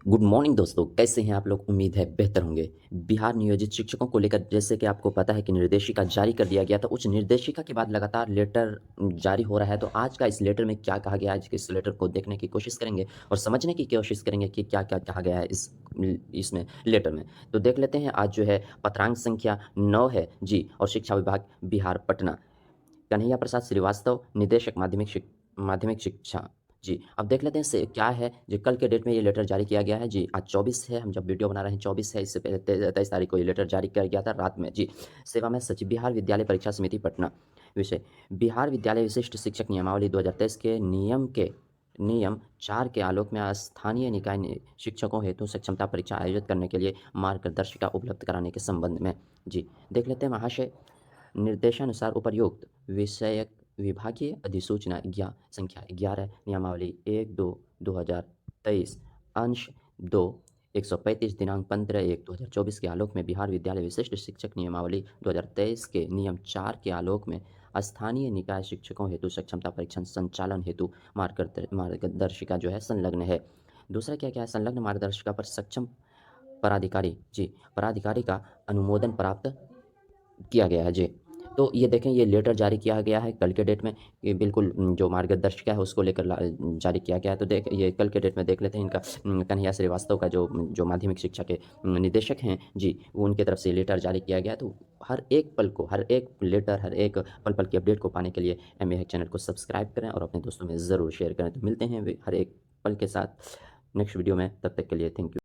Good morning दोस्तों, कैसे हैं आप लोग? उम्मीद है बेहतर होंगे। बिहार नियोजित शिक्षकों को लेकर जैसे कि आपको पता है कि निर्देशिका जारी कर दिया गया था। उस निर्देशिका के बाद लगातार लेटर जारी हो रहा है। तो आज का इस लेटर में क्या कहा गया है, आज के इस लेटर को देखने की कोशिश करेंगे और समझने की कोशिश करेंगे कि क्या-क्या कहा गया है इसमें लेटर में। तो देख लेते हैं। आज जो है पत्रांक संख्या 9 है जी, और शिक्षा विभाग बिहार पटना। कन्हैया प्रसाद श्रीवास्तव, निदेशक माध्यमिक शिक्षा। जी, अब देख लेते हैं से क्या है जी। कल के डेट में ये लेटर जारी किया गया है जी। आज 24 है, हम जब वीडियो बना रहे हैं 24 है। इससे पहले 23 तारीख को ये लेटर जारी किया गया था रात में जी। सेवा में सचिव, बिहार विद्यालय परीक्षा समिति पटना। विषय: बिहार विद्यालय विशिष्ट शिक्षक नियमावली 2023 के नियम 4 के आलोक में स्थानीय निकाय शिक्षकों हेतु सक्षमता परीक्षा आयोजित करने के लिए मार्गदर्शिका उपलब्ध कराने के संबंध में जी। देख लेते हैं। महाशय, निर्देशानुसार उपर्युक्त विषयक विभागीय अधिसूचना संख्या 11 नियमावली 1-2-2023 अंश 2 135 दिनांक 15/1/2024 के आलोक में बिहार विद्यालय विशिष्ट शिक्षक नियमावली 2023 के नियम 4 के आलोक में स्थानीय निकाय शिक्षकों हेतु सक्षमता परीक्षण संचालन हेतु मार्गदर्शिका जो है संलग्न है। दूसरा क्या क्या है? संलग्न मार्गदर्शिका पर सक्षम पराधिकारी का अनुमोदन प्राप्त किया गया है जी। तो ये देखें, ये लेटर जारी किया गया है कल के डेट में। ये बिल्कुल जो मार्गदर्शिका है उसको लेकर जारी किया गया है। तो ये कल के डेट में देख लेते हैं। इनका कन्हैया श्रीवास्तव का जो माध्यमिक शिक्षा के निदेशक हैं जी, वो उनकी तरफ से लेटर जारी किया गया है। तो हर एक पल को, हर एक लेटर, हर एक पल की अपडेट को पाने के लिए एमए हैक चैनल को सब्सक्राइब करें और अपने दोस्तों में ज़रूर शेयर करें। तो मिलते हैं हर एक पल के साथ नेक्स्ट वीडियो में। तब तक के लिए थैंक यू।